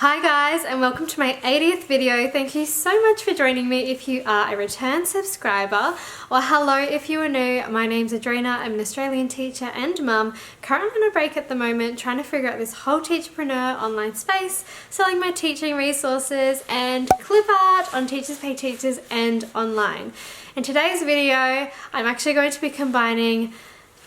Hi guys, and welcome to my 80th video. Thank you so much for joining me if you are a return subscriber, or hello if you are new. My name's Adrina. I'm an Australian teacher and mum, currently on a break at the moment, trying to figure out this whole teacherpreneur online space, selling my teaching resources and clip art on Teachers Pay Teachers and online. In today's video, I'm actually going to be combining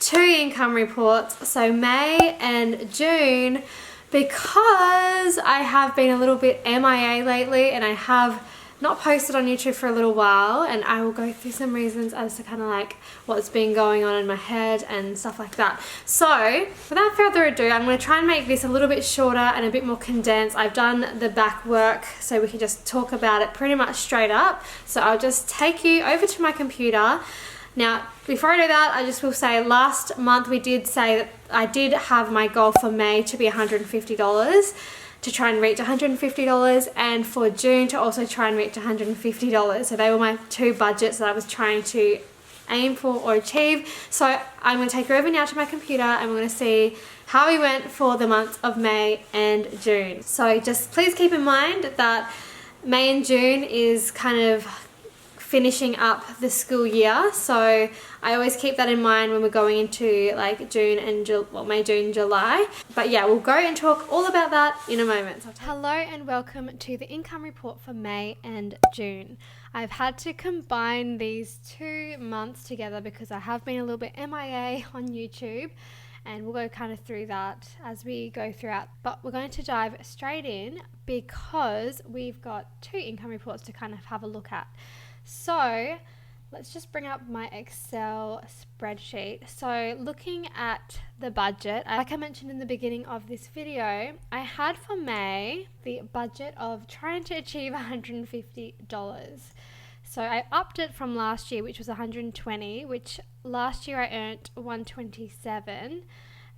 two income reports, so May and June, because I have been a little bit MIA lately and I have not posted on YouTube for a little while, and I will go through some reasons as to kind of like what's been going on in my head and stuff like that. So without further ado, I'm going to try and make this a little bit shorter and a bit more condensed. I've done the back work so we can just talk about it pretty much straight up. So I'll just take you over to my computer. Now, before I do that, I just will say last month we did say that I did have my goal for May to be $150, to try and reach $150, and for June to also try and reach $150. So they were my two budgets that I was trying to aim for or achieve. So I'm going to take you over now to my computer and we're going to see how we went for the months of May and June. So just please keep in mind that May and June is kind of finishing up the school year, so I always keep that in mind when we're going into like June and May, June, July. But yeah, we'll go and talk all about that in a moment. Hello and welcome to the income report for May and June. I've had to combine these 2 months together because I have been a little bit MIA on YouTube, and we'll go kind of through that as we go throughout. But we're going to dive straight in because we've got 2 income reports to kind of have a look at. So let's just bring up my Excel spreadsheet. So looking at the budget, like I mentioned in the beginning of this video, I had for May the budget of trying to achieve $150. So I upped it from last year, which was $120, which last year I earned $127.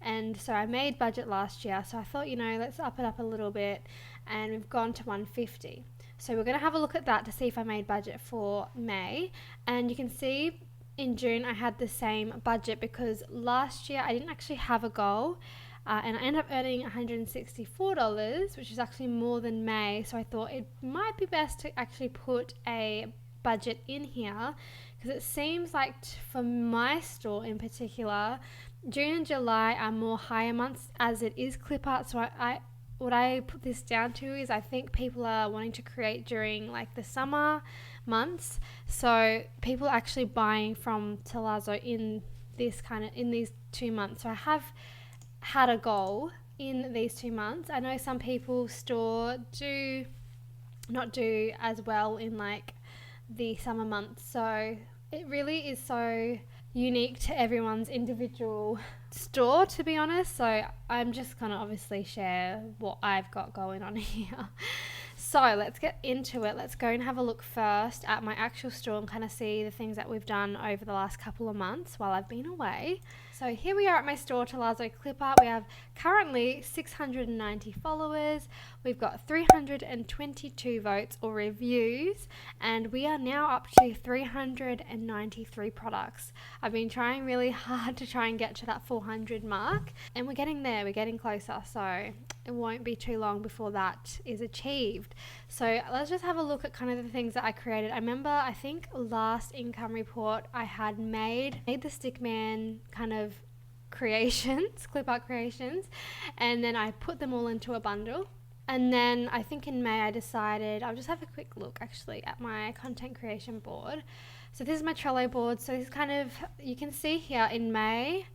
And so I made budget last year. So I thought, let's up it up a little bit, and we've gone to $150. So we're going to have a look at that to see if I made budget for May. And you can see in June I had the same budget because last year I didn't actually have a goal, and I ended up earning $164, which is actually more than May. So I thought it might be best to actually put a budget in here, because it seems like for my store in particular, June and July are more higher months as it is clip art. So what I put this down to is I think people are wanting to create during like the summer months. So people are actually buying from Tealazzo in these 2 months. So I have had a goal in these 2 months. I know some people's store do not do as well in like the summer months. So it really is so unique to everyone's individual store, to be honest. So I'm just gonna obviously share what I've got going on here. So let's get into it. Let's go and have a look first at my actual store and kind of see the things that we've done over the last couple of months while I've been away. So here we are at my store, Tealazzo Clipart. We have currently 690 followers. We've got 322 votes or reviews, and we are now up to 393 products. I've been trying really hard to try and get to that 400 mark, and we're getting there. We're getting closer, so it won't be too long before that is achieved. So let's just have a look at kind of the things that I created. I remember, I think last income report I had made the stickman kind of creations, clip art creations, and then I put them all into a bundle. And then I think in May I decided, I'll just have a quick look actually at my content creation board. So this is my Trello board. So this is kind of, you can see here in May,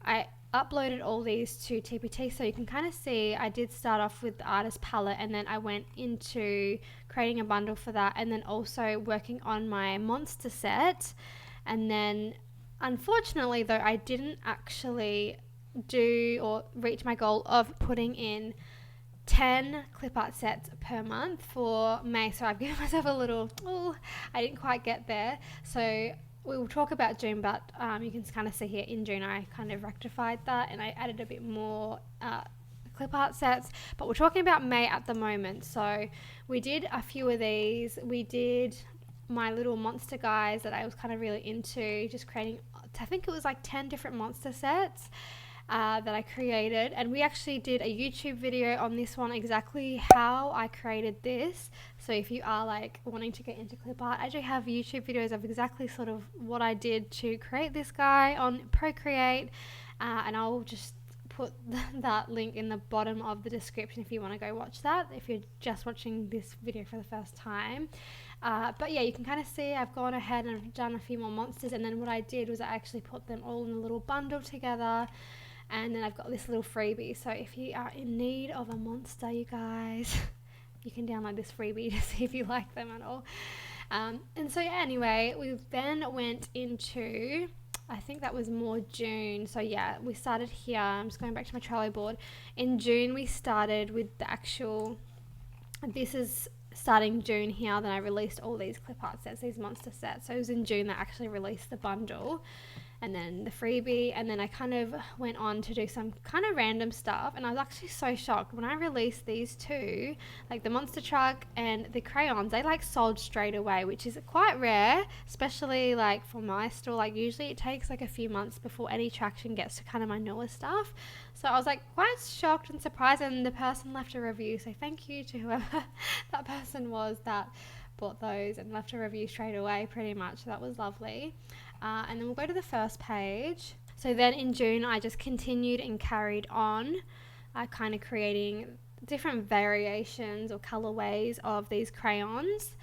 I uploaded all these to TPT, so you can kind of see I did start off with the artist palette, and then I went into creating a bundle for that, and then also working on my monster set. And then unfortunately though, I didn't actually do or reach my goal of putting in 10 clip art sets per month for May. So I've given myself a little, I didn't quite get there. So we will talk about June, but you can kind of see here in June I kind of rectified that and I added a bit more clip art sets. But we're talking about May at the moment. So we did a few of these. We did my little monster guys that I was kind of really into, just creating, I think it was like 10 different monster sets. that I created, and we actually did a YouTube video on this one, exactly how I created this. So if you are like wanting to get into clip art, I do have YouTube videos of exactly sort of what I did to create this guy on Procreate, and I'll just put that link in the bottom of the description if you want to go watch that, if you're just watching this video for the first time. But yeah, you can kind of see I've gone ahead and I've done a few more monsters, and then what I did was I actually put them all in a little bundle together, and then I've got this little freebie. So if you are in need of a monster, you guys, you can download this freebie to see if you like them at all. And so yeah, anyway, we then went into, I think that was more June. So yeah, we started here. I'm just going back to my Trello board. In June, we started with the actual, this is starting June here. Then I released all these clip art sets, these monster sets. So it was in June that I actually released the bundle, and then the freebie, and then I kind of went on to do some kind of random stuff. And I was actually so shocked when I released these two, like the monster truck and the crayons, they like sold straight away, which is quite rare, especially like for my store. Like usually it takes like a few months before any traction gets to kind of my newer stuff. So I was like quite shocked and surprised, and the person left a review, so thank you to whoever that person was that bought those and left a review straight away pretty much. So that was lovely. And then we'll go to the first page. So then in June, I just continued and carried on kind of creating different variations or colorways of these crayons.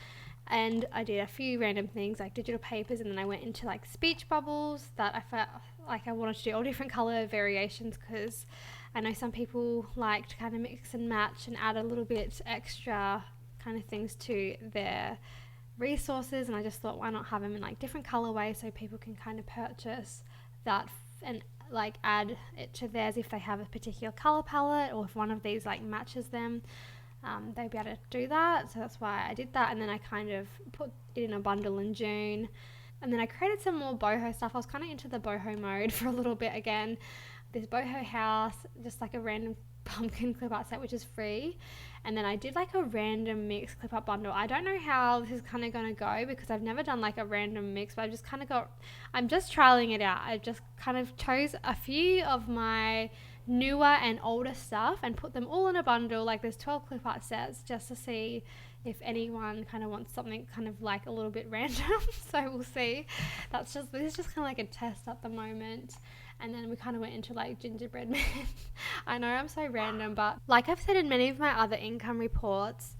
And I did a few random things like digital papers, and then I went into like speech bubbles that I felt like I wanted to do all different color variations, because I know some people like to kind of mix and match and add a little bit extra kind of things to their resources, and I just thought, why not have them in like different colorways so people can kind of purchase that and like add it to theirs if they have a particular color palette, or if one of these like matches them, they'll be able to do that. So that's why I did that, and then I kind of put it in a bundle in June, and then I created some more boho stuff. I was kind of into the boho mode for a little bit again. This boho house, just like a random pumpkin clip art set, which is free, and then I did like a random mix clip art bundle. I don't know how this is kind of going to go, because I've never done like a random mix, but I've just kind of I'm just trialing it out. I just kind of chose a few of my newer and older stuff and put them all in a bundle. Like there's 12 clip art sets, just to see if anyone kind of wants something kind of like a little bit random. So we'll see. This is just kind of like a test at the moment. And then we kind of went into like gingerbread men. I know I'm so random, but like I've said in many of my other income reports,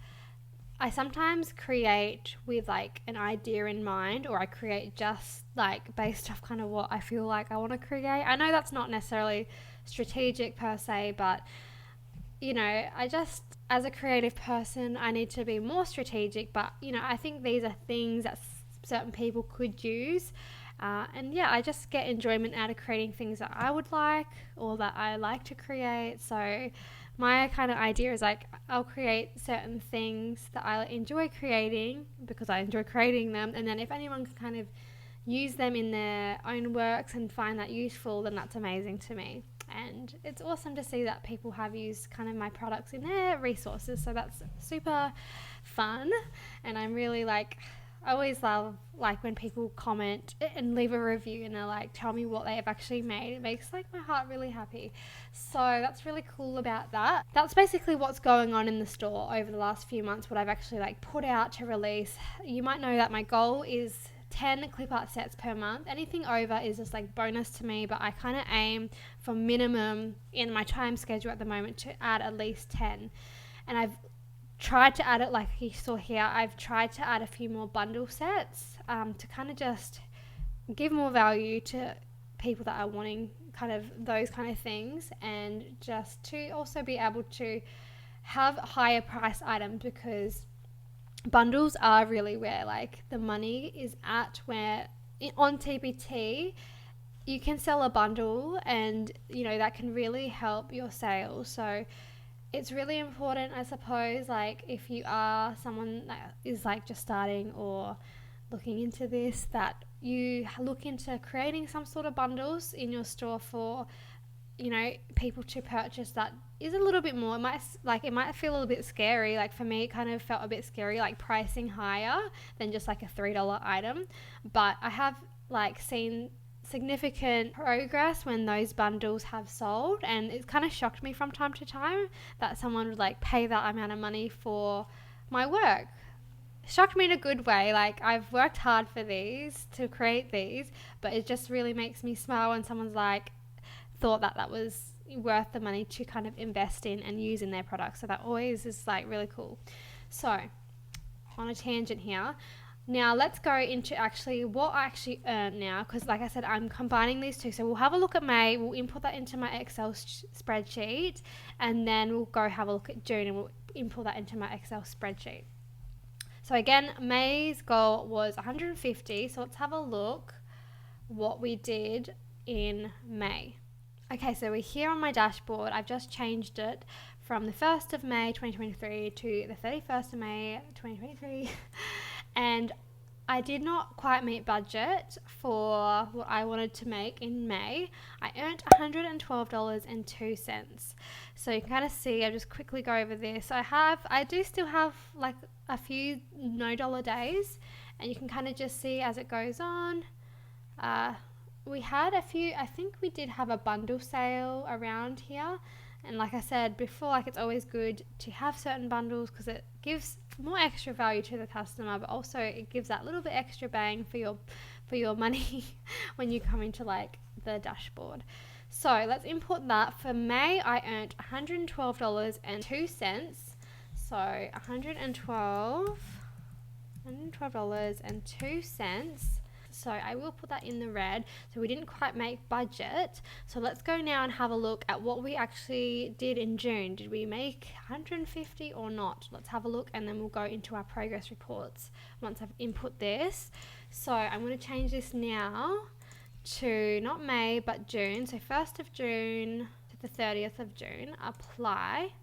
I sometimes create with like an idea in mind, or I create just like based off kind of what I feel like I want to create. I know that's not necessarily strategic per se, but you know, I just, as a creative person, I need to be more strategic. But you know, I think these are things that certain people could use. And yeah, I just get enjoyment out of creating things that I would like, or that I like to create. So my kind of idea is like, I'll create certain things that I enjoy creating because I enjoy creating them, and then if anyone can kind of use them in their own works and find that useful, then that's amazing to me. And it's awesome to see that people have used kind of my products in their resources, so that's super fun. And I'm really like, I always love like when people comment and leave a review and they're like, tell me what they have actually made. It makes like my heart really happy. So that's really cool about that. That's basically what's going on in the store over the last few months, what I've actually like put out to release. You might know that my goal is 10 clip art sets per month. Anything over is just like bonus to me, but I kind of aim for minimum in my time schedule at the moment to add at least 10. And I've tried to add it, like you saw here, I've tried to add a few more bundle sets to kind of just give more value to people that are wanting kind of those kind of things, and just to also be able to have higher price items, because bundles are really where like the money is at, where on TPT you can sell a bundle and you know that can really help your sales. So it's really important, I suppose, like if you are someone that is like just starting or looking into this, that you look into creating some sort of bundles in your store for, you know, people to purchase. That is a little bit more, it might feel a little bit scary. Like for me, it kind of felt a bit scary, like pricing higher than just like a $3 item. But I have like seen significant progress when those bundles have sold, and it's kind of shocked me from time to time that someone would like pay that amount of money for my work. Shocked me in a good way. Like, I've worked hard for these, to create these, but it just really makes me smile when someone's like thought that that was worth the money to kind of invest in and use in their products. So that always is like really cool. So on a tangent here, now let's go into actually what I actually earned now, because like I said, I'm combining these two. So we'll have a look at May, we'll input that into my Excel spreadsheet, and then we'll go have a look at June and we'll input that into my Excel spreadsheet. So again, May's goal was 150. So let's have a look what we did in May. Okay, so we're here on my dashboard. I've just changed it from the 1st of May 2023 to the 31st of May 2023. And I did not quite meet budget for what I wanted to make in May. I earned $112.02. So you can kind of see, I'll just quickly go over this. I do still have like a few no dollar days, and you can kind of just see as it goes on. We had a few, I think we did have a bundle sale around here. And like I said before, like it's always good to have certain bundles because it gives more extra value to the customer, but also it gives that little bit extra bang for your money when you come into like the dashboard. So let's import that. For May, I earned $112.02. So $112.02. So I will put that in the red. So we didn't quite make budget. So let's go now and have a look at what we actually did in June. Did we make 150 or not? Let's have a look, and then we'll go into our progress reports once I've input this. So I'm going to change this now to not May but June. So 1st of June to the 30th of June. Apply.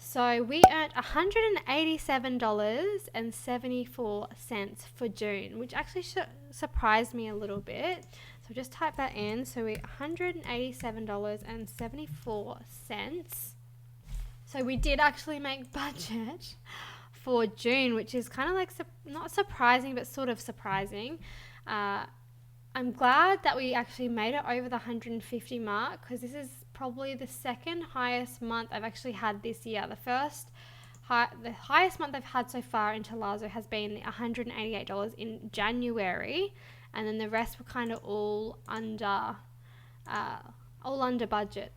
So we earned $187.74 for June, which actually surprised me a little bit. So just type that in. So we $187.74. So we did actually make budget for June, which is kind of like not surprising, but sort of surprising. I'm glad that we actually made it over the 150 mark, because this is probably the second highest month I've actually had this year. The highest month I've had so far in Tealazzo has been $188 in January, and then the rest were kind of all under budget.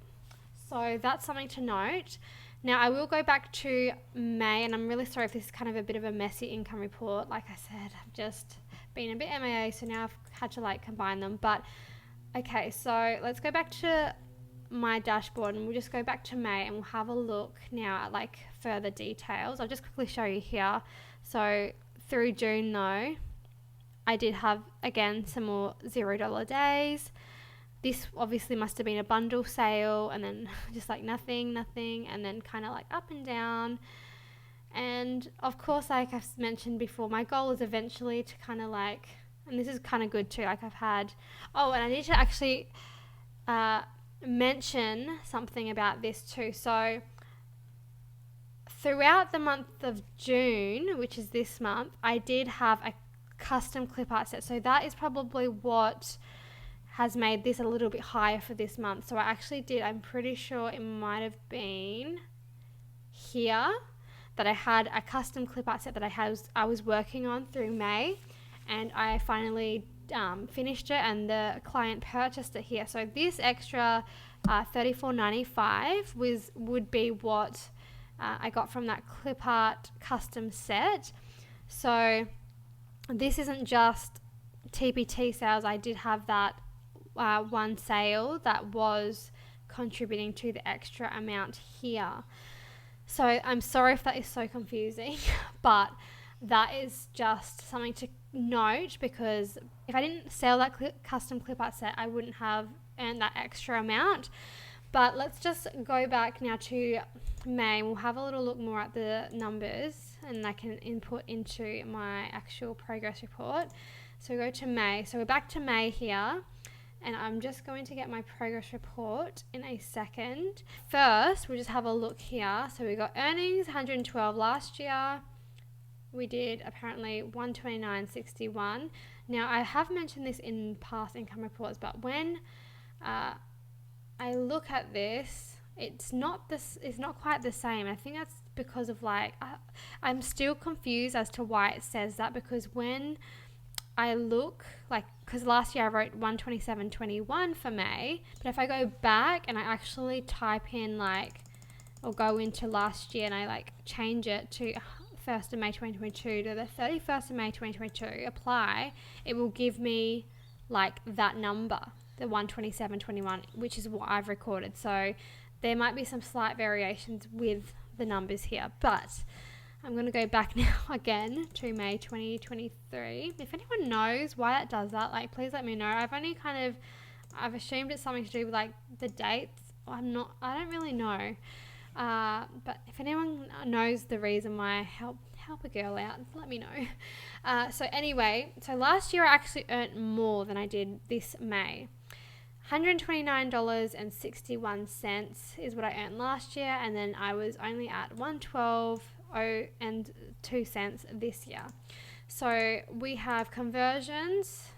So that's something to note. Now I will go back to May, and I'm really sorry if this is kind of a bit of a messy income report. Like I said, I've just been a bit MIA, so now I've had to like combine them. But okay, so let's go back to my dashboard, and we'll just go back to May, and we'll have a look now at like further details. I'll just quickly show you here. So through June though, I did have again some more $0 days. This obviously must have been a bundle sale, and then just like nothing, and then kind of like up and down. And of course, like I've mentioned before, my goal is eventually to kind of like, and this is kind of good too, like I've had, and I need to actually mention something about this too. So throughout the month of June, which is this month, I did have a custom clip art set. So that is probably what has made this a little bit higher for this month. So I actually did, I'm pretty sure it might have been here that I had a custom clip art set that I was working on through May, and I finally finished it, and the client purchased it here. So this extra $34.95 would be what I got from that clip art custom set. So this isn't just TPT sales. I did have that one sale that was contributing to the extra amount here. So I'm sorry if that is so confusing, but that is just something to note, because if I didn't sell that custom clip art set, I wouldn't have earned that extra amount. But let's just go back now to May. We'll have a little look more at the numbers, and I can input into my actual progress report. So we go to May. So we're back to May here, and I'm just going to get my progress report in a second. First, we'll just have a look here. So we got earnings, 112 last year, we did apparently 129.61. Now I have mentioned this in past income reports, but when I look at this, it's not quite the same. I think that's because of I'm still confused as to why it says that, because when I look, because last year I wrote 127.21 for May, but if I go back and I actually type in or go into last year and I change it to 1st of May 2022 to the 31st of May 2022, apply, it will give me that number, the 127.21, which is what I've recorded. So there might be some slight variations with the numbers here, but I'm going to go back now again to May 2023. If anyone knows why that does that, please let me know. I've assumed it's something to do with the dates. I don't really know. But if anyone knows the reason why, help a girl out, let me know. So anyway, last year I actually earned more than I did this May. $129.61 is what I earned last year, and then I was only at $112.02 this year. So we have conversions.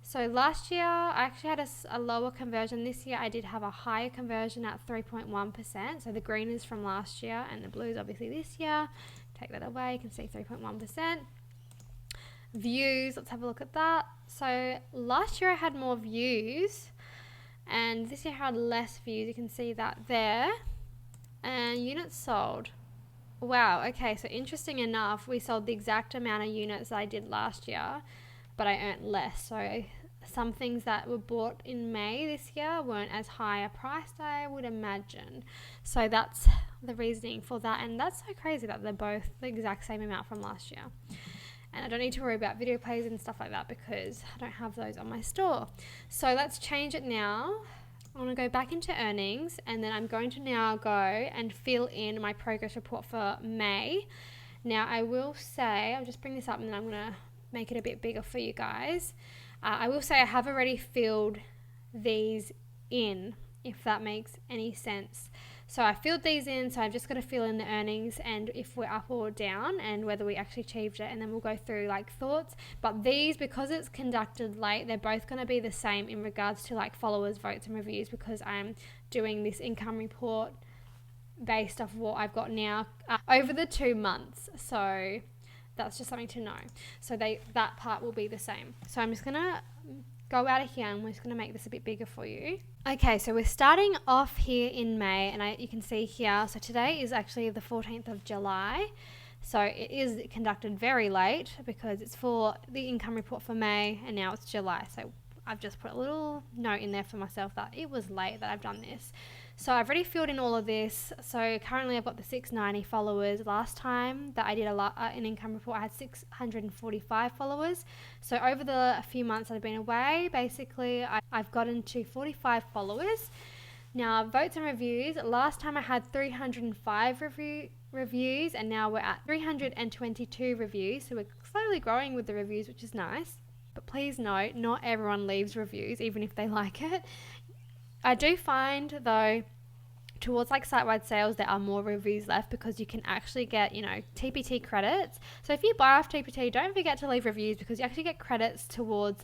So last year I actually had a lower conversion. This year I did have a higher conversion at 3.1%. So the green is from last year and the blue is obviously this year. Take that away, you can see 3.1%. Views, let's have a look at that. So last year I had more views and this year I had less views. You can see that there. And units sold. Wow, okay, so interesting enough, we sold the exact amount of units that I did last year, but I earned less. So some things that were bought in May this year weren't as high a price, I would imagine. So that's the reasoning for that, and that's so crazy that they're both the exact same amount from last year. And I don't need to worry about video plays and stuff like that because I don't have those on my store. So let's change it now. I want to go back into earnings, and then I'm going to now go and fill in my progress report for May. Now I will say, I'll just bring this up and then I'm going to make it a bit bigger for you guys. I will say I have already filled these in, if that makes any sense. So I filled these in, so I've just got to fill in the earnings and if we're up or down and whether we actually achieved it, and then we'll go through thoughts. But these, because it's conducted late, they're both going to be the same in regards to followers, votes and reviews, because I'm doing this income report based off what I've got now over the 2 months. So that's just something to know. So that part will be the same. So I'm just going to go out of here and we're just going to make this a bit bigger for you. Okay, so we're starting off here in May, and you can see here, so today is actually the 14th of July. So it is conducted very late because it's for the income report for May and now it's July. So I've just put a little note in there for myself that it was late that I've done this. So I've already filled in all of this. So currently I've got the 690 followers. Last time that I did an income report, I had 645 followers. So over the few months that I've been away, basically I've gotten to 45 followers. Now votes and reviews, last time I had 305 reviews and now we're at 322 reviews. So we're slowly growing with the reviews, which is nice. But please note, not everyone leaves reviews, even if they like it. I do find, though, towards site-wide sales, there are more reviews left because you can actually get, TPT credits. So if you buy off TPT, don't forget to leave reviews because you actually get credits towards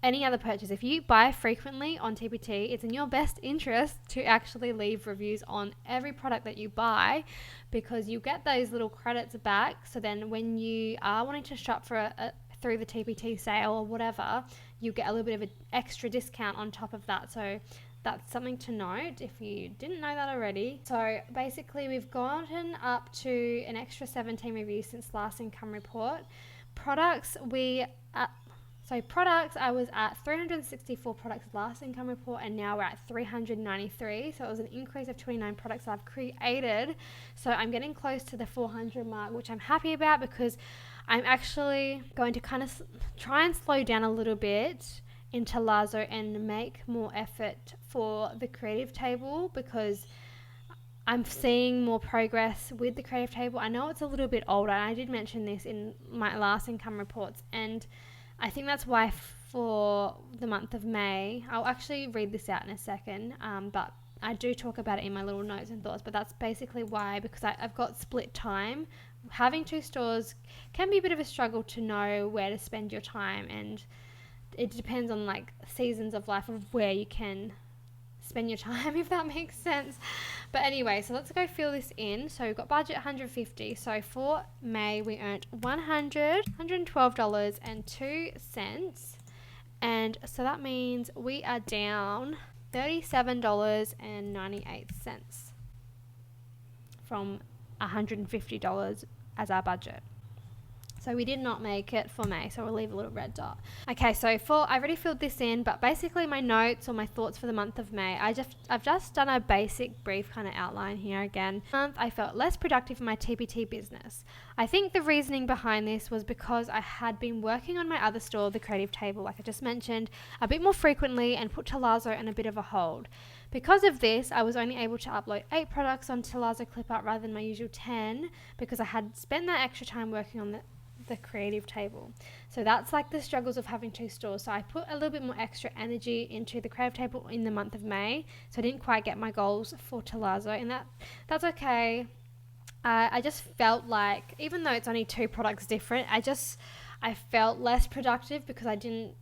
any other purchase. If you buy frequently on TPT, it's in your best interest to actually leave reviews on every product that you buy because you get those little credits back. So then when you are wanting to shop for through the TPT sale or whatever, you get a little bit of an extra discount on top of that. So that's something to note if you didn't know that already. So basically we've gotten up to an extra 17 reviews since last income report. Products, I was at 364 products last income report and now we're at 393. So it was an increase of 29 products that I've created. So I'm getting close to the 400 mark, which I'm happy about because I'm actually going to kind of try and slow down a little bit in Tealazzo and make more effort for the creative table because I'm seeing more progress with the creative table. I know it's a little bit older, and I did mention this in my last income reports, and I think that's why for the month of May, I'll actually read this out in a second, but I do talk about it in my little notes and thoughts, but that's basically why, because I've got split time having 2 stores can be a bit of a struggle to know where to spend your time, and it depends on like seasons of life of where you can spend your time, if that makes sense. But anyway, so let's go fill this in. So we've got budget 150. So for May we earned $112.02, and so that means we are down $37.98 from $150 as our budget. So we did not make it for May, so we'll leave a little red dot. Okay, so I already filled this in, but basically my notes or my thoughts for the month of May, I've just done a basic brief kind of outline here again. I felt less productive in my TPT business. I think the reasoning behind this was because I had been working on my other store, the Creative Table, like I just mentioned, a bit more frequently and put Tealazzo on a bit of a hold. Because of this, I was only able to upload 8 products on Tealazzo Clipart rather than my usual 10, because I had spent that extra time working on the Creative Table. So that's like the struggles of having 2 stores. So I put a little bit more extra energy into the Creative Table in the month of May, so I didn't quite get my goals for Tealazzo, and that's okay. I just felt like, even though it's only 2 products different, I felt less productive because I didn't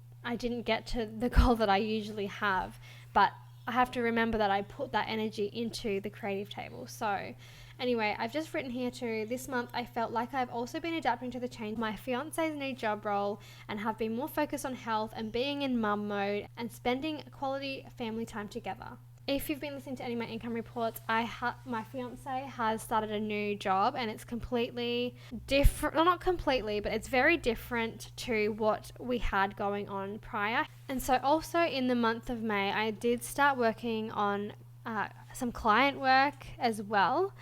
get to the goal that I usually have. But I have to remember that I put that energy into the Creative Table. So anyway, I've just written here too, this month I felt like I've also been adapting to the change of my fiance's new job role and have been more focused on health and being in mum mode and spending quality family time together. If you've been listening to any of my income reports, my fiance has started a new job, and it's completely different. Well, not completely, but it's very different to what we had going on prior. And so also in the month of May, I did start working on some client work as well.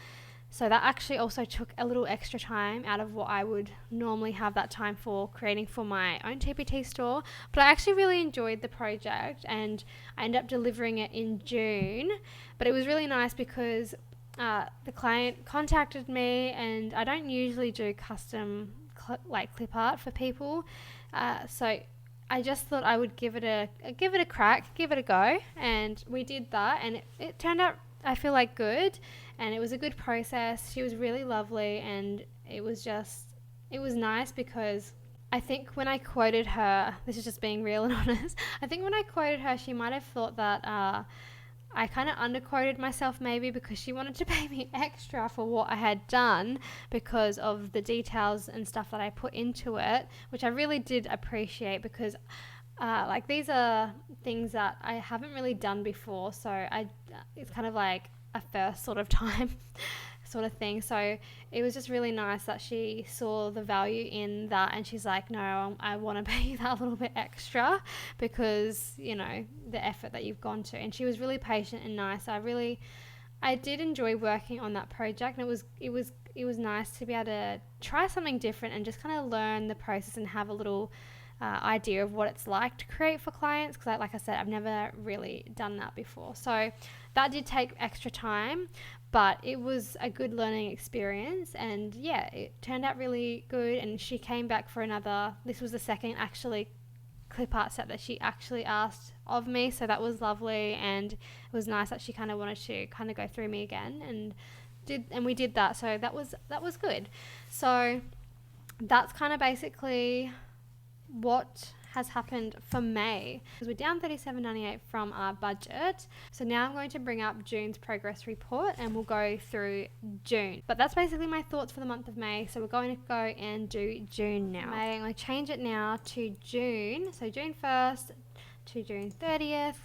So that actually also took a little extra time out of what I would normally have that time for creating for my own TPT store. But I actually really enjoyed the project, and I ended up delivering it in June. But it was really nice because the client contacted me, and I don't usually do custom clip art for people. So I just thought I would give it a crack, give it a go, and we did that, and it turned out, I feel like, good, and it was a good process. She was really lovely, and it was nice because I think when I quoted her, this is just being real and honest, I think when I quoted her, she might have thought that I kind of underquoted myself maybe, because she wanted to pay me extra for what I had done because of the details and stuff that I put into it, which I really did appreciate, because like these are things that I haven't really done before, so it's kind of like a first sort of time sort of thing. So it was just really nice that she saw the value in that, and she's like, no, I want to pay you that little bit extra because, you know, the effort that you've gone to. And she was really patient and nice. I did enjoy working on that project, and it was nice to be able to try something different and just kind of learn the process and have a little idea of what it's like to create for clients, because like I said, I've never really done that before. So that did take extra time, but it was a good learning experience, and yeah, it turned out really good. And she came back for this was the second actually clip art set that she actually asked of me, so that was lovely, and it was nice that she kind of wanted to kind of go through me again, and we did that, so that was good. So that's kind of basically what has happened for May, because we're down $37.98 from our budget. So now I'm going to bring up June's progress report, and we'll go through June. But that's basically my thoughts for the month of May. So we're going to go and do June now. I'm going to change it now to June. So June 1st to June 30th,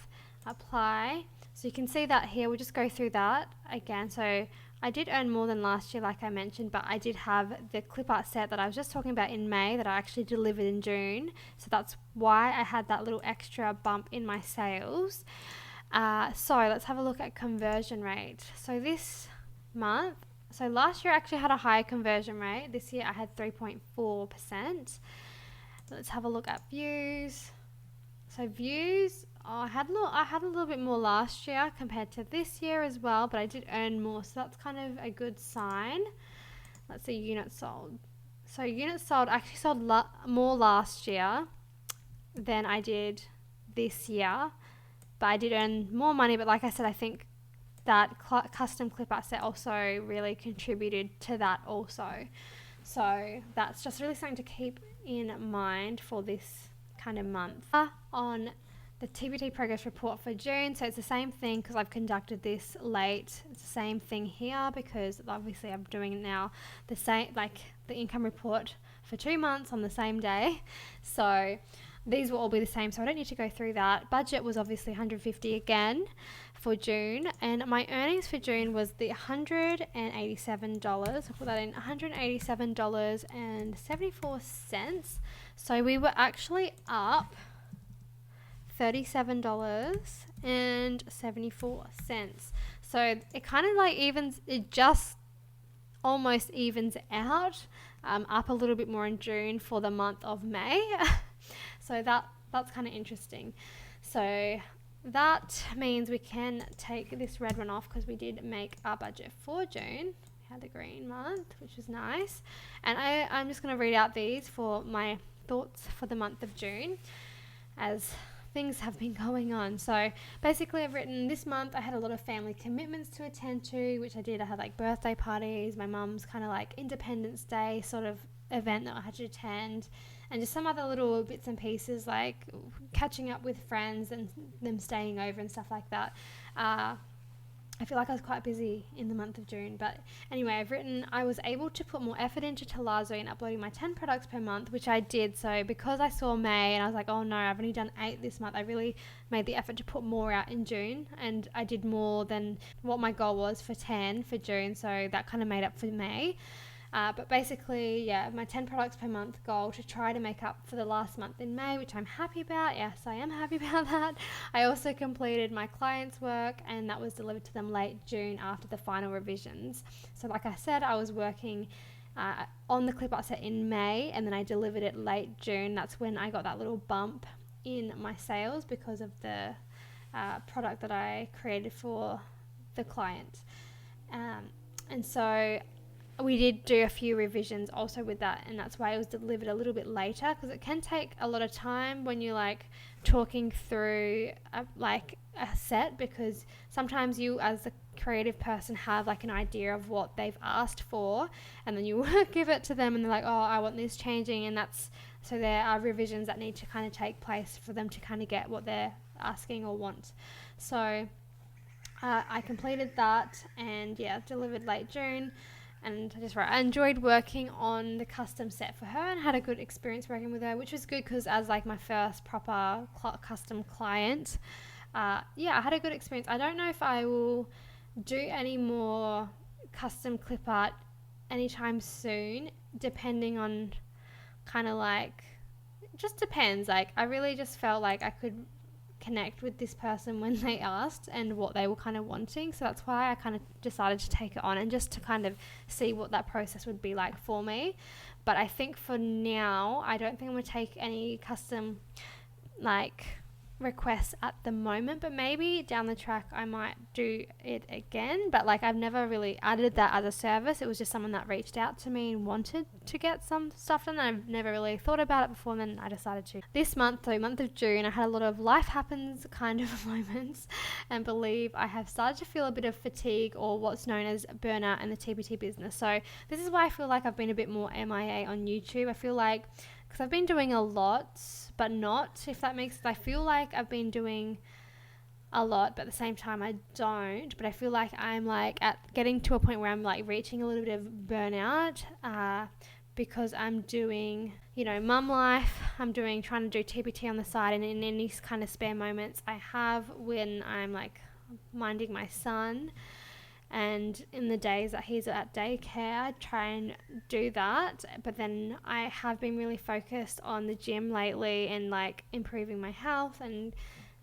apply. So you can see that here. We'll just go through that again. So I did earn more than last year, like I mentioned, but I did have the clip art set that I was just talking about in May that I actually delivered in June. So that's why I had that little extra bump in my sales. So let's have a look at conversion rate. So this month, so last year I actually had a higher conversion rate. This year I had 3.4%. Let's have a look at views. So views, I had a little bit more last year compared to this year as well, but I did earn more, so that's kind of a good sign. Let's see, units sold. So units sold, I actually sold more last year than I did this year, but I did earn more money. But like I said, I think that custom clip art set also really contributed to that also. So that's just really something to keep in mind for this kind of month. On the TPT progress report for June, so it's the same thing because I've conducted this late. It's the same thing here because obviously I'm doing it now the same, like the income report for 2 months on the same day. So these will all be the same, so I don't need to go through that. Budget was obviously $150 again for June, and my earnings for June was the $187. I'll put that in, $187.74. So we were actually up $37.74. So it kind of like it just almost evens out, up a little bit more in June for the month of May. So that's kind of interesting. So that means we can take this red one off because we did make our budget for June. We had the green month, which is nice. And I'm just going to read out these for my thoughts for the month of June as things have been going on. So basically I've written this month I had a lot of family commitments to attend to, which I did. I had like birthday parties, my mum's kind of like Independence Day sort of event that I had to attend, and just some other little bits and pieces like catching up with friends and them staying over and stuff like that. I feel like I was quite busy in the month of June, but anyway, I've written I was able to put more effort into Tealazzo in uploading my 10 products per month, which I did. So because I saw May and I was like, oh no, I've only done 8 this month, I really made the effort to put more out in June, and I did more than what my goal was for 10 for June, so that kind of made up for May. But basically, yeah, my 10 products per month goal to try to make up for the last month in May, which I'm happy about. Yes, I am happy about that. I also completed my clients' work, and that was delivered to them late June after the final revisions. So like I said, I was working on the clip art set in May, and then I delivered it late June. That's when I got that little bump in my sales because of the product that I created for the client. And so we did do a few revisions also with that, and that's why it was delivered a little bit later, because it can take a lot of time when you're like talking through a set, because sometimes you as the creative person have like an idea of what they've asked for, and then you give it to them and they're like, oh, I want this changing, and that's so there are revisions that need to kind of take place for them to kind of get what they're asking or want. So I completed that, and yeah, delivered late June. And I enjoyed working on the custom set for her and had a good experience working with her, which was good because as like my first proper custom client, I had a good experience. I don't know if I will do any more custom clip art anytime soon, depending on kind of like, it just depends. Like I really just felt like I could connect with this person when they asked and what they were kind of wanting, so that's why I kind of decided to take it on and just to kind of see what that process would be like for me. But I think for now I don't think I'm going to take any custom like requests at the moment, but maybe down the track I might do it again. But like I've never really added that as a service. It was just someone that reached out to me and wanted to get some stuff done. I've never really thought about it before, and then I decided to. This month, so month of June, I had a lot of life happens kind of moments, and believe I have started to feel a bit of fatigue, or what's known as burnout, in the TPT business. So this is why I feel like I've been a bit more MIA on YouTube. I feel like because I've been doing a lot, but not, if that makes sense. I feel like I've been doing a lot, but at the same time I don't. But I feel like I'm like at getting to a point where I'm like reaching a little bit of burnout, because I'm doing, mum life. I'm trying to do TPT on the side, and in any kind of spare moments I have when I'm like minding my son. And in the days that he's at daycare, I try and do that. But then I have been really focused on the gym lately and like improving my health and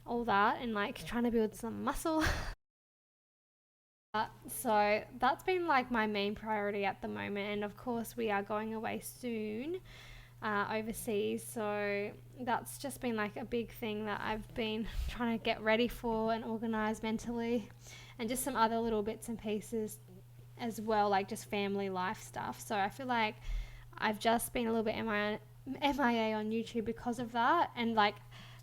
all that, and like trying to build some muscle. So that's been like my main priority at the moment. And of course we are going away soon overseas, so that's just been like a big thing that I've been trying to get ready for and organize mentally, and just some other little bits and pieces as well, like just family life stuff. So I feel like I've just been a little bit MIA on YouTube because of that. And like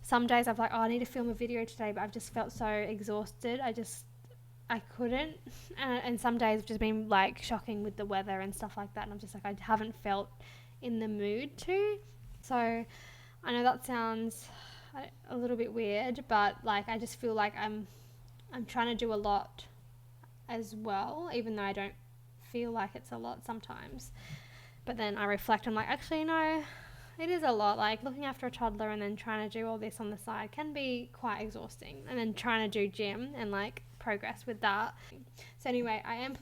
some days I've like, oh, I need to film a video today, but I've just felt so exhausted. I couldn't, and some days have just been like shocking with the weather and stuff like that, and I'm just like, I haven't felt in the mood to. So I know that sounds a little bit weird, but like I just feel like I'm trying to do a lot as well, even though I don't feel like it's a lot sometimes. But then I reflect, I'm like, actually no, it is a lot. Like looking after a toddler and then trying to do all this on the side can be quite exhausting, and then trying to do gym and like progress with that. So anyway, I am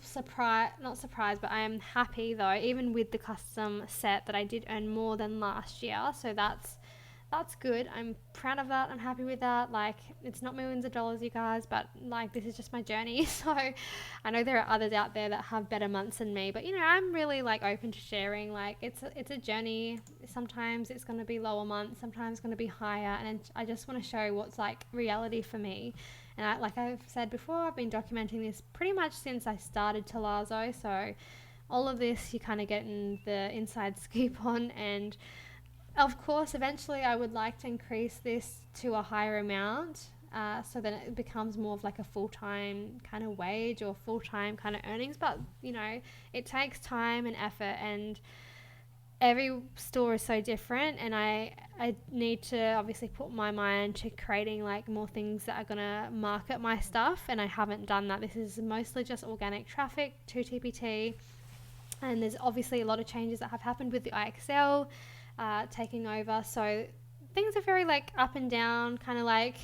not surprised, but I am happy though, even with the custom set, that I did earn more than last year. So that's good. I'm proud of that. I'm happy with that. Like, it's not millions of dollars, you guys, but like, this is just my journey. So I know there are others out there that have better months than me, but you know, I'm really like open to sharing. Like, it's a journey. Sometimes it's going to be lower months, sometimes it's going to be higher, and I just want to show what's like reality for me. And like I've said before, I've been documenting this pretty much since I started Tealazzo. So all of this you kind of get in the inside scoop on, and of course, eventually I would like to increase this to a higher amount, so that it becomes more of like a full-time kind of wage or full-time kind of earnings. But, you know, it takes time and effort, and every store is so different, and I need to obviously put my mind to creating like more things that are going to market my stuff, and I haven't done that. This is mostly just organic traffic to TPT, and there's obviously a lot of changes that have happened with the IXL taking over, so things are very like up and down, kind of like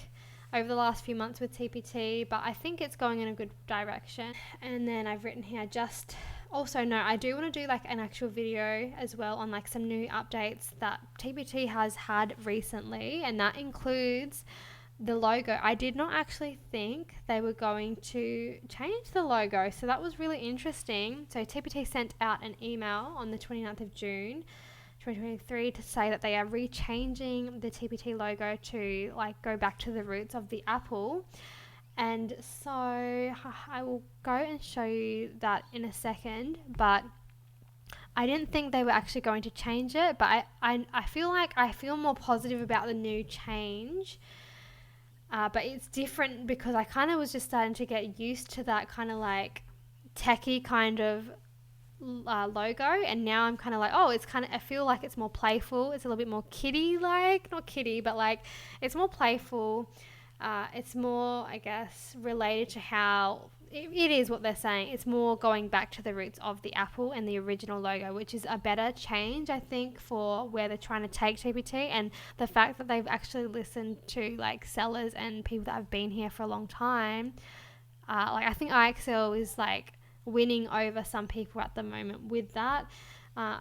over the last few months with TPT, but I think it's going in a good direction. And then I've written here, just also no, I do want to do like an actual video as well on like some new updates that TPT has had recently, and that includes the logo. I did not actually think they were going to change the logo, so that was really interesting. So TPT sent out an email on the 29th of June 2023 to say that they are rechanging the TPT logo to like go back to the roots of the apple. And so I will go and show you that in a second, but I didn't think they were actually going to change it, but I feel like I feel more positive about the new change. But it's different because I kind of was just starting to get used to that kind of like techie kind of logo, and now I'm kind of like, oh, it's kind of, I feel like it's more playful, it's a little bit more kiddie, like not kiddie, but like it's more playful. It's more, I guess, related to how it is what they're saying. It's more going back to the roots of the apple and the original logo, which is a better change, I think, for where they're trying to take TPT, and the fact that they've actually listened to like sellers and people that have been here for a long time. Like I think IXL is like winning over some people at the moment with that.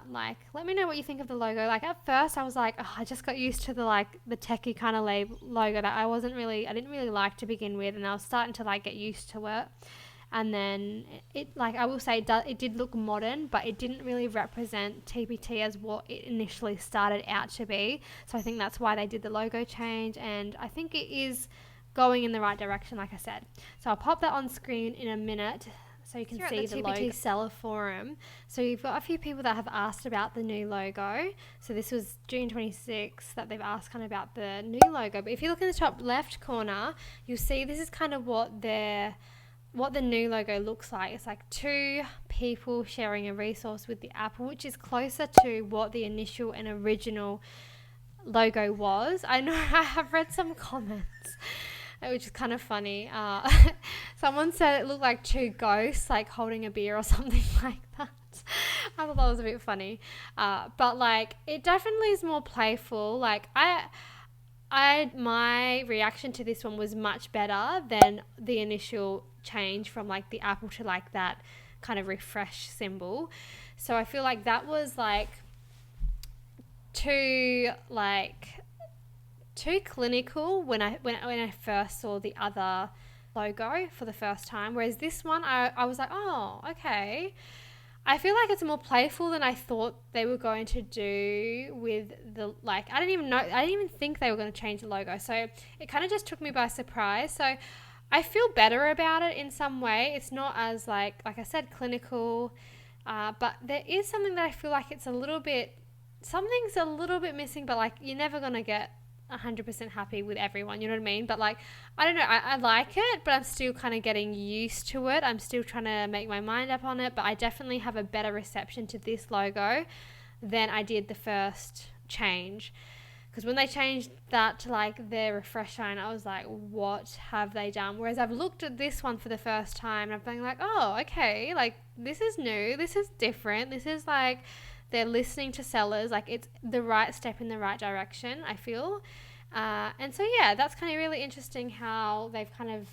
Like, let me know what you think of the logo. Like at first I was like, oh, I just got used to the like the techie kind of logo that I didn't really like to begin with, and I was starting to like get used to it. And then it like, I will say it did look modern, but it didn't really represent TPT as what it initially started out to be. So I think that's why they did the logo change, and I think it is going in the right direction, like I said. So I'll pop that on screen in a minute so you can see the TPT seller forum. So you've got a few people that have asked about the new logo. So this was June 26th that they've asked kind of about the new logo. But if you look in the top left corner, you'll see this is kind of what the new logo looks like. It's like two people sharing a resource with the apple, which is closer to what the initial and original logo was. I know I have read some comments, which is kind of funny. Someone said it looked like two ghosts like holding a beer or something like that. I thought that was a bit funny. But like, it definitely is more playful. Like my reaction to this one was much better than the initial change from like the apple to like that kind of refresh symbol. So I feel like that was like too clinical when I first saw the other logo for the first time, whereas this one I was like, oh, okay. I feel like it's more playful than I thought they were going to do with the, like, I didn't even think they were going to change the logo, so it kind of just took me by surprise. So I feel better about it in some way. It's not as like I said, clinical, but there is something that I feel like something's a little bit missing, but like you're never going to get 100% happy with everyone, you know what I mean? But like, I don't know, I like it, but I'm still kind of getting used to it. I'm still trying to make my mind up on it, but I definitely have a better reception to this logo than I did the first change. Because when they changed that to like the refresh shine, I was like, what have they done? Whereas I've looked at this one for the first time and I've been like, oh, okay, like this is new, this is different, this is like they're listening to sellers, like it's the right step in the right direction, I feel. And so yeah, that's kind of really interesting how they've kind of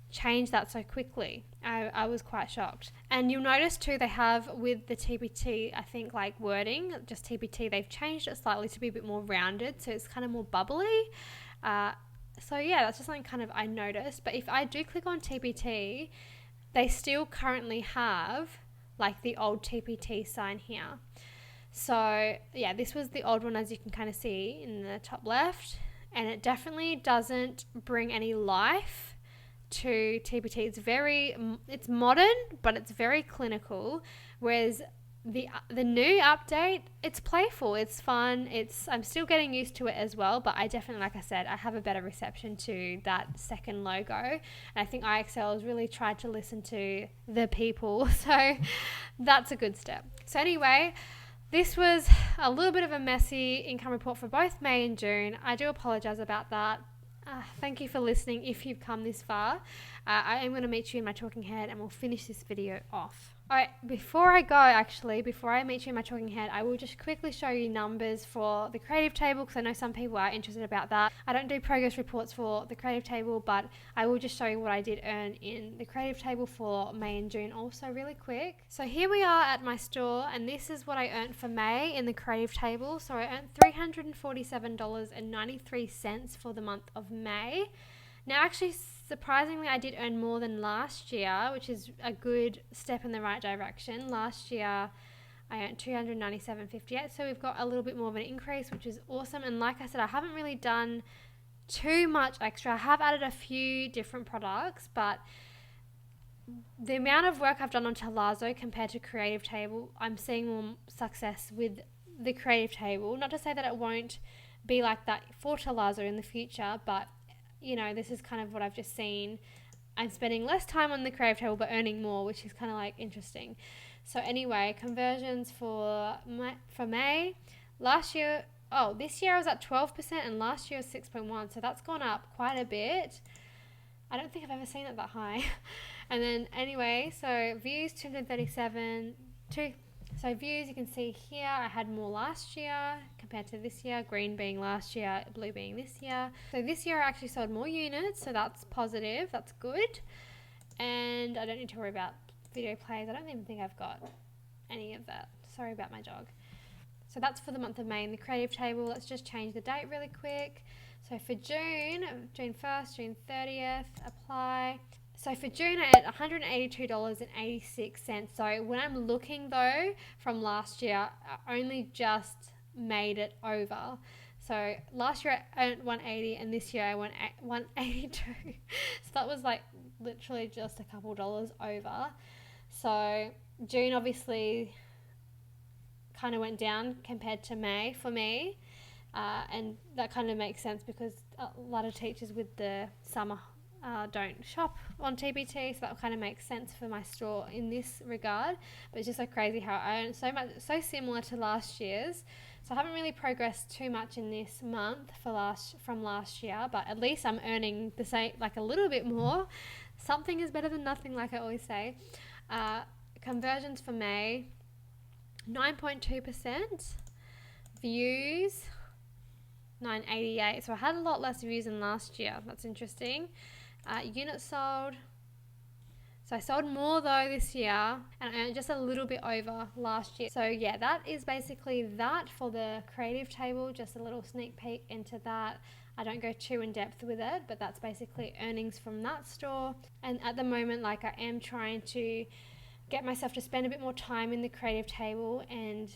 changed that so quickly. I was quite shocked. And you'll notice too, they have with the TPT, I think like wording, just TPT, they've changed it slightly to be a bit more rounded, so it's kind of more bubbly. So yeah, that's just something kind of I noticed. But if I do click on TPT, they still currently have like the old TPT sign here. So yeah, this was the old one, as you can kind of see in the top left, and it definitely doesn't bring any life to TPT. It's modern, but it's very clinical, whereas the new update, it's playful, it's fun, I'm still getting used to it as well, but I definitely, like I said, I have a better reception to that second logo, and I think IXL has really tried to listen to the people, so that's a good step. So anyway, this was a little bit of a messy income report for both May and June. I do apologize about that. Thank you for listening if you've come this far. I am going to meet you in my talking head and we'll finish this video off. Alright, before I meet you in my talking head, I will just quickly show you numbers for the creative table, because I know some people are interested about that. I don't do progress reports for the creative table, but I will just show you what I did earn in the creative table for May and June also really quick. So here we are at my store, and this is what I earned for May in the creative table. So I earned $347.93 for the month of May. Now actually, surprisingly, I did earn more than last year, which is a good step in the right direction. Last year, I earned $297.58, so we've got a little bit more of an increase, which is awesome. And like I said, I haven't really done too much extra. I have added a few different products, but the amount of work I've done on Tealazzo compared to Creative Table, I'm seeing more success with the Creative Table. Not to say that it won't be like that for Tealazzo in the future, but you know, this is kind of what I've just seen. I'm spending less time on the creative table but earning more, which is kind of like interesting. So anyway, conversions for May. This year I was at 12% and last year was 6.1%, so that's gone up quite a bit. I don't think I've ever seen it that high. And then anyway, so views 237. So views, you can see here, I had more last year compared to this year, green being last year, blue being this year. So this year I actually sold more units, so that's positive, that's good. And I don't need to worry about video plays. I don't even think I've got any of that. Sorry about my dog. So that's for the month of May in the creative table. Let's just change the date really quick. So for June 1st, June 30th, apply. So for June, I earned $182.86. So when I'm looking though from last year, I only just made it over. So last year I earned $180 and this year I went $182. So that was like literally just a couple dollars over. So June obviously kind of went down compared to May for me. And that kind of makes sense because a lot of teachers with the summer don't shop on TPT, so that kind of makes sense for my store in this regard. But it's just so crazy how I earned so similar to last year's. So I haven't really progressed too much in this month from last year, but at least I'm earning the same, like a little bit more. Something is better than nothing, like I always say. Conversions for May, 9.2%. Views, 988. So I had a lot less views than last year. That's interesting. Units sold. So I sold more though this year and I earned just a little bit over last year. So yeah, that is basically that for the creative table. Just a little sneak peek into that. I don't go too in depth with it, but that's basically earnings from that store. And at the moment, like I am trying to get myself to spend a bit more time in the creative table and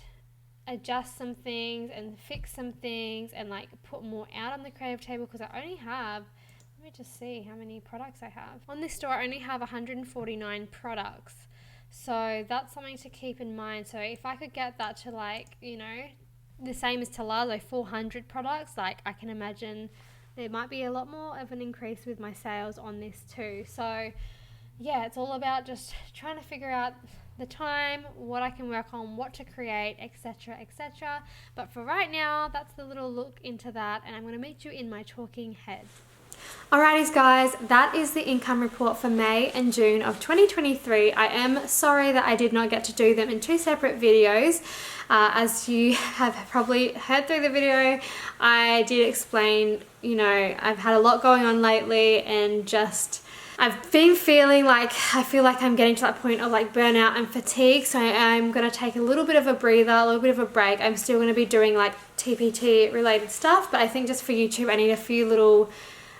adjust some things and fix some things and like put more out on the creative table because I only have, let me just see how many products I have. On this store I only have 149 products. So that's something to keep in mind. So if I could get that to like, you know, the same as Tealazzo, 400 products, like I can imagine there might be a lot more of an increase with my sales on this too. So yeah, it's all about just trying to figure out the time, what I can work on, what to create, etc, etc. But for right now, that's the little look into that, and I'm going to meet you in my talking head. Alrighties guys, that is the income report for May and June of 2023. I am sorry that I did not get to do them in two separate videos. As you have probably heard through the video, I did explain, you know, I've had a lot going on lately, and just I've been feeling like, I feel like I'm getting to that point of like burnout and fatigue, so I'm going to take a little bit of a breather, a little bit of a break. I'm still going to be doing like TPT related stuff, but I think just for YouTube I need a few little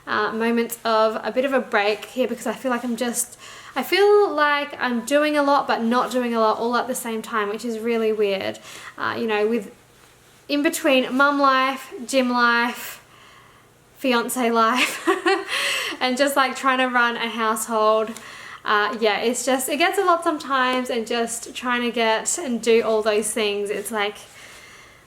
moments of a bit of a break here, because I feel like I feel like I'm doing a lot but not doing a lot all at the same time, which is really weird. You know, with in between mum life, gym life, fiance life, and just like trying to run a household. Yeah, it's just, it gets a lot sometimes, and just trying to get and do all those things, it's like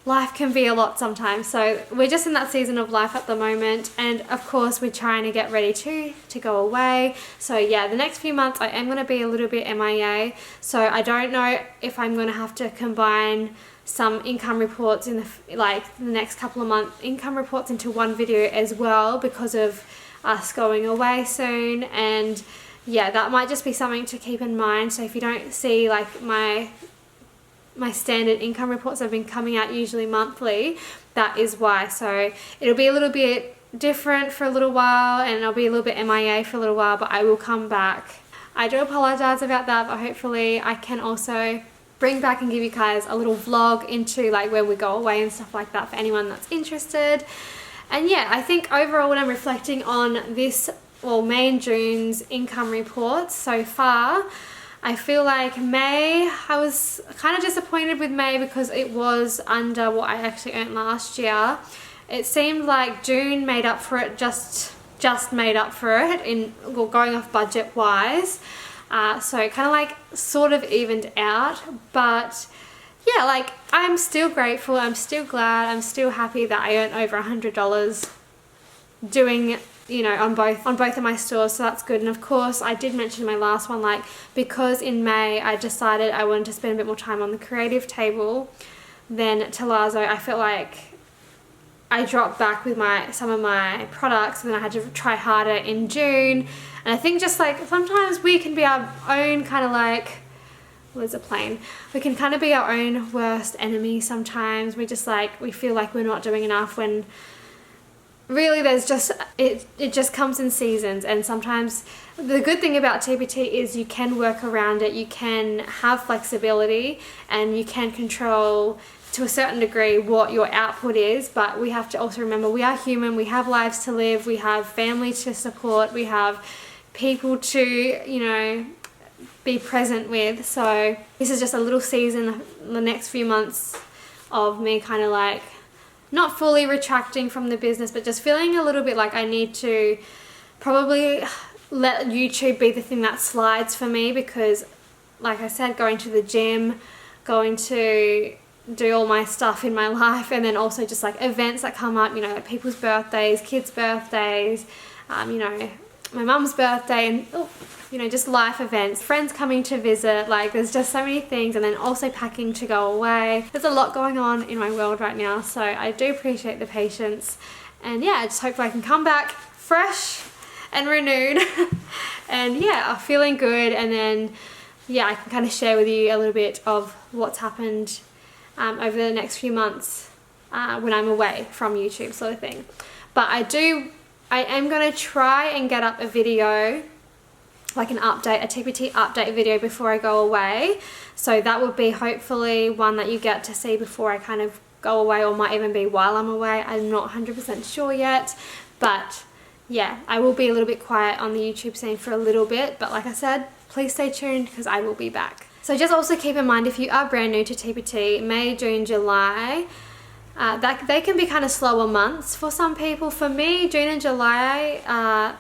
life can be a lot sometimes. So we're just in that season of life at the moment, and of course we're trying to get ready to go away. So yeah, the next few months I am going to be a little bit MIA, so I don't know if I'm going to have to combine some income reports in the next couple of months, income reports into one video as well, because of us going away soon. And yeah, that might just be something to keep in mind. So if you don't see like my standard income reports have been coming out usually monthly, that is why. So it'll be a little bit different for a little while, and I'll be a little bit MIA for a little while, but I will come back. I do apologize about that, but hopefully I can also bring back and give you guys a little vlog into like where we go away and stuff like that for anyone that's interested. And yeah, I think overall when I'm reflecting on this, well, May and June's income reports so far, I feel like May, I was kind of disappointed with May because it was under what I actually earned last year. It seemed like June made up for it, just made up for it in going off budget wise. So it kind of like sort of evened out. But yeah, like I'm still grateful, I'm still glad, I'm still happy that I earned over $100 doing, you know, on both of my stores, so that's good. And of course I did mention in my last one, like because in May I decided I wanted to spend a bit more time on the creative table than Tealazzo, I felt like I dropped back with some of my products, and then I had to try harder in June. And I think just like sometimes we can be our own kind of like, there's a plane, we can kind of be our own worst enemy sometimes. We feel like we're not doing enough, when really there's just, it just comes in seasons. And sometimes the good thing about TPT is you can work around it, you can have flexibility, and you can control to a certain degree what your output is. But we have to also remember we are human, we have lives to live, we have family to support, we have people to, you know, be present with. So this is just a little season, the next few months, of me kind of like not fully retracting from the business, but just feeling a little bit like I need to probably let YouTube be the thing that slides for me, because like I said, going to the gym, going to do all my stuff in my life, and then also just like events that come up, you know, like people's birthdays, kids' birthdays, you know, my mum's birthday, and you know, just life events, friends coming to visit, like there's just so many things. And then also packing to go away. There's a lot going on in my world right now, so I do appreciate the patience. And yeah, I just hope I can come back fresh and renewed and yeah, feeling good. And then yeah, I can kind of share with you a little bit of what's happened over the next few months when I'm away from YouTube, sort of thing. But I am going to try and get up a video, like a TPT update video before I go away. So that would be hopefully one that you get to see before I kind of go away, or might even be while I'm away. I'm not 100% sure yet, but yeah, I will be a little bit quiet on the YouTube scene for a little bit. But like I said, please stay tuned because I will be back. So just also keep in mind, if you are brand new to TPT, May, June, July, that they can be kind of slower months for some people. For me, June and July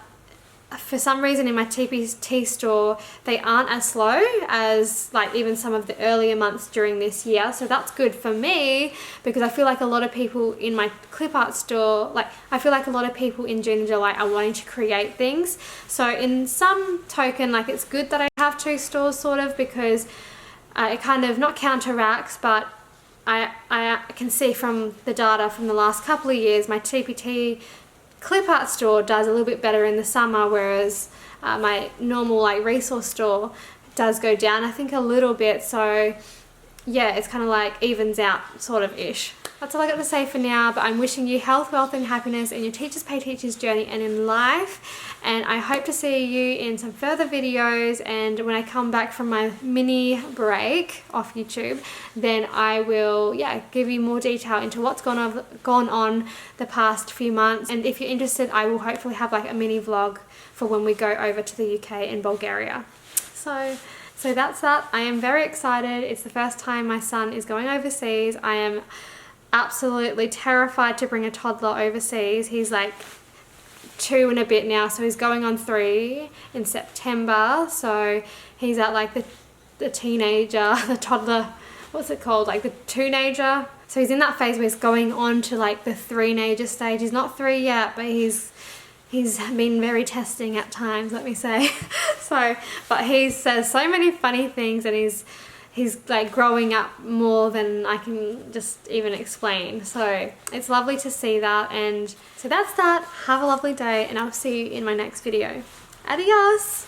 for some reason in my TPT store, they aren't as slow as like even some of the earlier months during this year. So that's good for me, because I feel like a lot of people in my clip art store, like I feel like a lot of people in June and July are wanting to create things. So in some token, like it's good that I have two stores sort of, because it kind of not counteracts, but I can see from the data from the last couple of years, my TPT clip art store does a little bit better in the summer, whereas my normal like resource store does go down, I think, a little bit. So yeah, it's kind of like evens out sort of ish. That's all I got to say for now, but I'm wishing you health, wealth and happiness in your Teachers Pay Teachers journey and in life, and I hope to see you in some further videos. And when I come back from my mini break off YouTube, then I will give you more detail into what's gone on the past few months. And if you're interested, I will hopefully have like a mini vlog for when we go over to the UK and Bulgaria. So that's that. I am very excited. It's the first time my son is going overseas. I am absolutely terrified to bring a toddler overseas. He's like 2 and a bit now, so he's going on 3 in September. So he's at like the teenager, the toddler, what's it called, like the teenager. So he's in that phase where he's going on to like the 3-nager stage. He's not 3 yet, but he's been very testing at times, let me say. But he says so many funny things, and he's like growing up more than I can just even explain. So it's lovely to see that. And so that's that. Have a lovely day, and I'll see you in my next video. Adios.